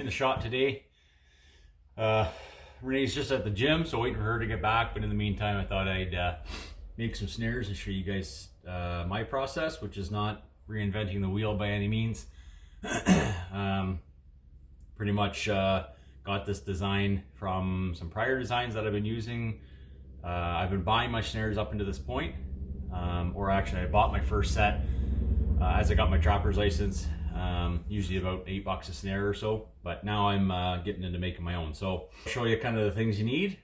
the shot today. Renee's just at the gym, so waiting for her to get back. But in the meantime, I thought I'd make some snares and show you guys my process, which is not reinventing the wheel by any means. Pretty much got this design from some prior designs that I've been using. I've been buying my snares up until this point, or actually I bought my first set as I got my trapper's license, usually about $8 a snare or so, but now I'm getting into making my own. So I'll show you kind of the things you need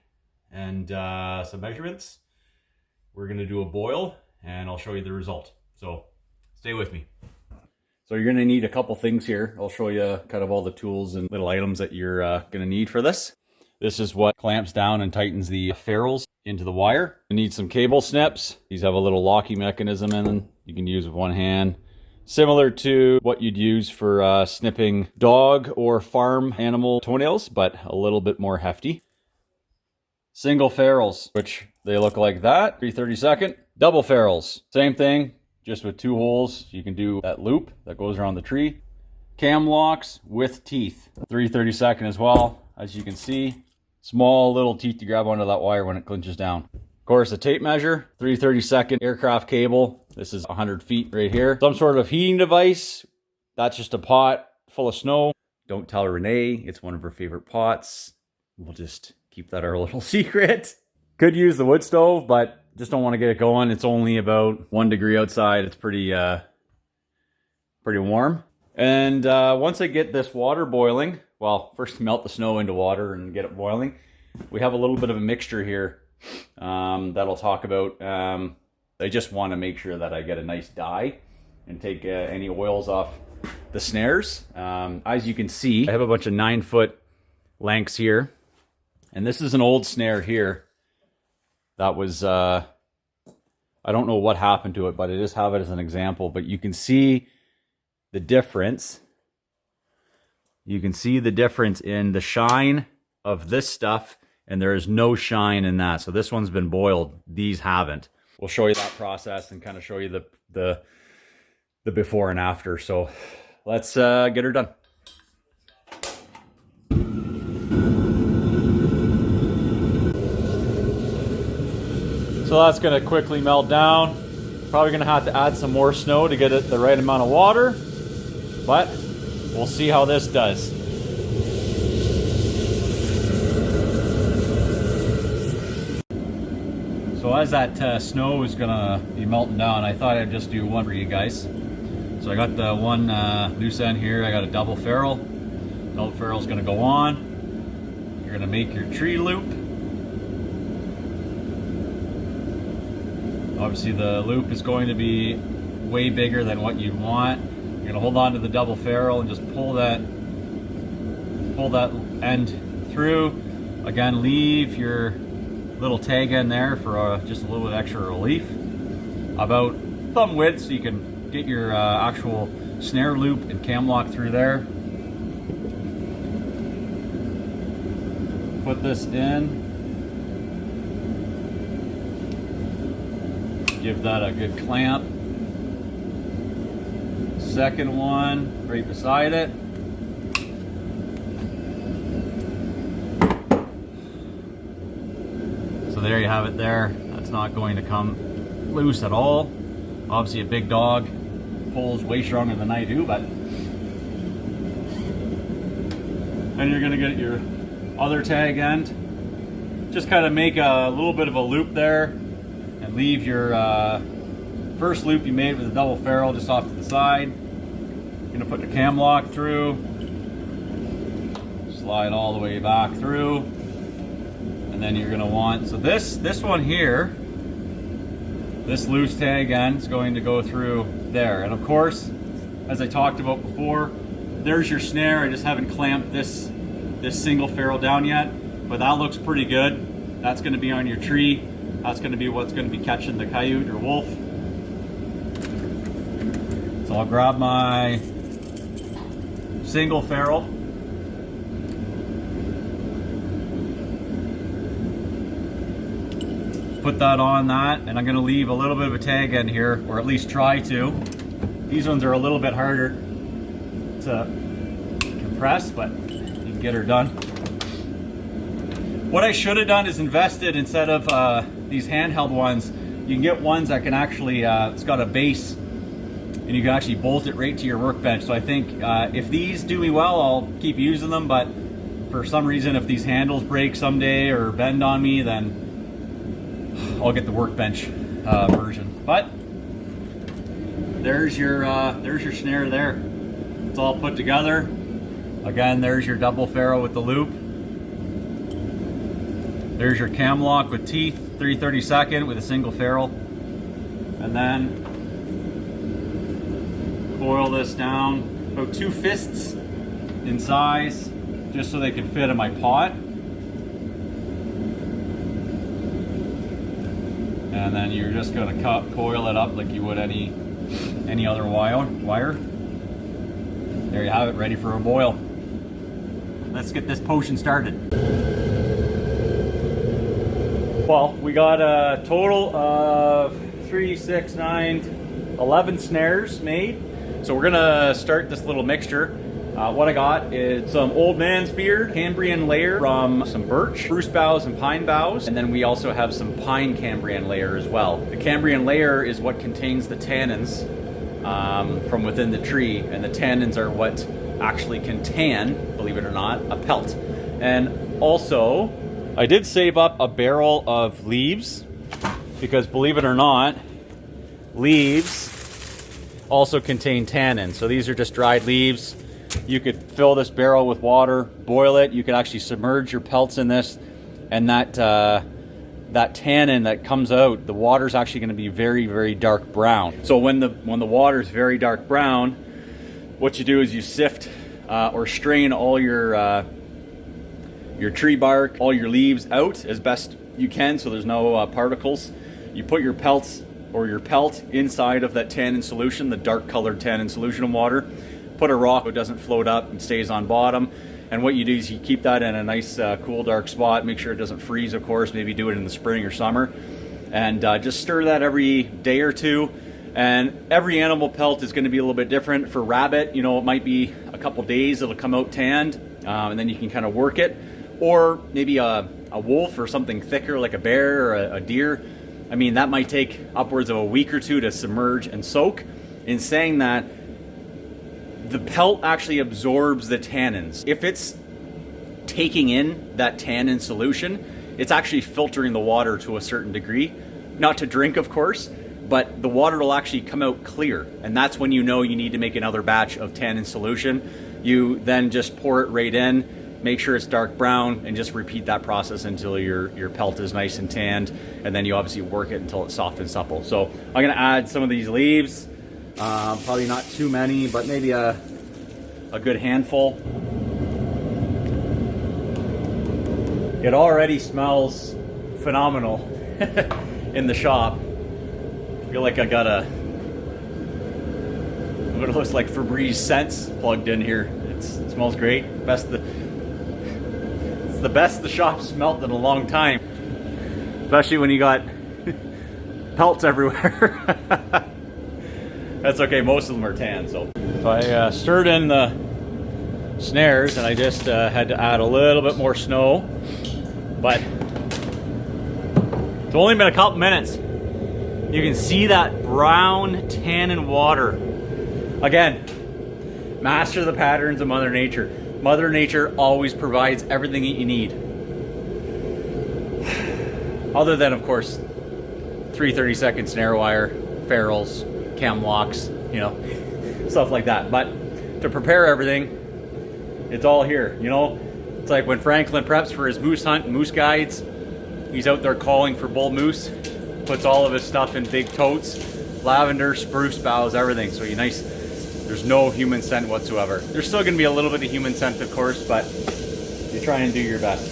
and some measurements. We're gonna do a boil and I'll show you the result. So stay with me. So you're gonna need a couple things here. I'll show you kind of all the tools and little items that you're gonna need for this. This is what clamps down and tightens the ferrules into the wire. You need some cable snips. These have a little locking mechanism in them. You can use with one hand. Similar to what you'd use for snipping dog or farm animal toenails, but a little bit more hefty. Single ferrules, which they look like that, 3/32. Double ferrules, same thing, just with 2 holes. You can do that loop that goes around the tree. Cam locks with teeth, 3/32 as well, as you can see. Small little teeth to grab onto that wire when it clinches down. Of course, a tape measure, 3/32 aircraft cable. This is 100 feet right here. Some sort of heating device. That's just a pot full of snow. Don't tell Renee, it's one of her favorite pots. We'll just keep that our little secret. Could use the wood stove, but just don't want to get it going. It's only about 1 degree outside. It's pretty warm. And once I get this water boiling, well, first melt the snow into water and get it boiling. We have a little bit of a mixture here that I'll talk about. I just want to make sure that I get a nice dye and take any oils off the snares. As you can see, I have a bunch of 9-foot lengths here. And this is an old snare here. That was, I don't know what happened to it, but I just have it as an example. But you can see the difference. You can see the difference in the shine of this stuff, and there is no shine in that. So this one's been boiled. These haven't. We'll show you that process and kind of show you the before and after. So let's get her done. So that's gonna quickly melt down. Probably gonna have to add some more snow to get it the right amount of water, but we'll see how this does. So as that snow is gonna be melting down, I thought I'd just do one for you guys. So I got the one loose end here. I got a double ferrule. Double ferrule's gonna go on. You're gonna make your tree loop. Obviously the loop is going to be way bigger than what you want. You're gonna hold on to the double ferrule and just pull that end through. Again, leave your little tag end there for just a little bit extra relief. About thumb width, so you can get your actual snare loop and cam lock through there. Put this in. Give that a good clamp. Second one right beside it. So there you have it there. That's not going to come loose at all. Obviously a big dog pulls way stronger than I do, but and you're gonna get your other tag end. Just kind of make a little bit of a loop there. And leave your first loop you made with a double ferrule just off to the side. You're gonna put the cam lock through, slide all the way back through, and then you're gonna want, so this one here, this loose tag end is going to go through there. And of course, as I talked about before, there's your snare. I just haven't clamped this single ferrule down yet, but that looks pretty good. That's gonna be on your tree. That's going to be what's going to be catching the coyote or wolf. So I'll grab my single ferrule. Put that on that, and I'm going to leave a little bit of a tag end here, or at least try to. These ones are a little bit harder to compress, but get her done. What I should have done is invested, instead of these handheld ones, you can get ones that can actually, it's got a base and you can actually bolt it right to your workbench. So I think if these do me well, I'll keep using them, but for some reason, if these handles break someday or bend on me, then I'll get the workbench version. But there's your snare there. It's all put together. Again, there's your double ferrule with the loop. There's your cam lock with teeth, 3/32 with a single ferrule. And then coil this down about 2 fists in size, just so they can fit in my pot. And then you're just gonna coil it up like you would any other wire. There you have it, ready for a boil. Let's get this potion started. Well, we got a total of 3, 6, 9, 11 snares made. So we're gonna start this little mixture. What I got is some old man's beard, Cambrian layer from some birch, spruce boughs and pine boughs, and then we also have some pine Cambrian layer as well. The Cambrian layer is what contains the tannins from within the tree, and the tannins are what actually can tan, believe it or not, a pelt. And also, I did save up a barrel of leaves, because believe it or not, leaves also contain tannin. So these are just dried leaves. You could fill this barrel with water, boil it. You could actually submerge your pelts in this, and that tannin that comes out, the water is actually going to be very, very dark brown. So when the water is very dark brown, what you do is you sift or strain all your tree bark, all your leaves out as best you can, so there's no particles. You put your pelts or your pelt inside of that tannin solution, the dark colored tannin solution of water. Put a rock so it doesn't float up and stays on bottom. And what you do is you keep that in a nice cool dark spot. Make sure it doesn't freeze, of course. Maybe do it in the spring or summer. And just stir that every day or two. And every animal pelt is going to be a little bit different. For rabbit, it might be a couple days it'll come out tanned, and then you can kind of work it. Or maybe a wolf or something thicker like a bear or a deer. I mean, that might take upwards of a week or two to submerge and soak. In saying that, the pelt actually absorbs the tannins. If it's taking in that tannin solution, it's actually filtering the water to a certain degree. Not to drink, of course, but the water will actually come out clear. And that's when you know you need to make another batch of tannin solution. You then just pour it right in, make sure it's dark brown, and just repeat that process until your pelt is nice and tanned. And then you obviously work it until it's soft and supple. So I'm gonna add some of these leaves. Probably not too many, but maybe a good handful. It already smells phenomenal in the shop. I feel like I got what looks like Febreze scents plugged in here. It smells great. It's the best the shop's smelled in a long time, especially when you got pelts everywhere. That's okay, most of them are tan. So I stirred in the snares, and I just had to add a little bit more snow, but it's only been a couple minutes. You can see that brown tannin water. Again, master the patterns of Mother Nature. Mother Nature always provides everything that you need. Other than, of course, 3/32 snare wire, ferrules, cam locks, stuff like that. But to prepare everything, it's all here. It's like when Franklin preps for his moose hunt, moose guides, he's out there calling for bull moose, puts all of his stuff in big totes, lavender, spruce boughs, everything. So there's no human scent whatsoever. There's still going to be a little bit of human scent, of course, but you try and do your best.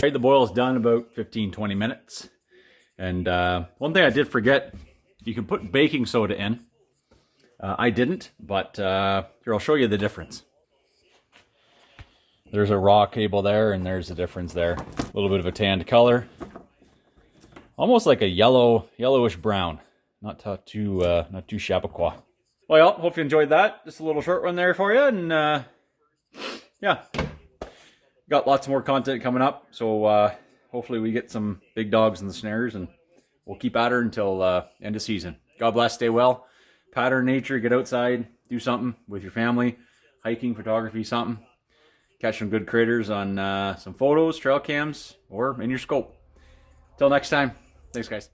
The boil is done about 15-20 minutes. And one thing I did forget, you can put baking soda in. I didn't, but here, I'll show you the difference. There's a raw cable there, and there's the difference there. A little bit of a tanned color. Almost like a yellowish brown. Not too Chappaqua. Well, yeah, hope you enjoyed that. Just a little short one there for you. And yeah, got lots more content coming up. So hopefully we get some big dogs in the snares, and we'll keep at her until end of season. God bless, stay well. Pattern nature, get outside, do something with your family, hiking, photography, something. Catch some good critters on some photos, trail cams, or in your scope. Till next time, thanks guys.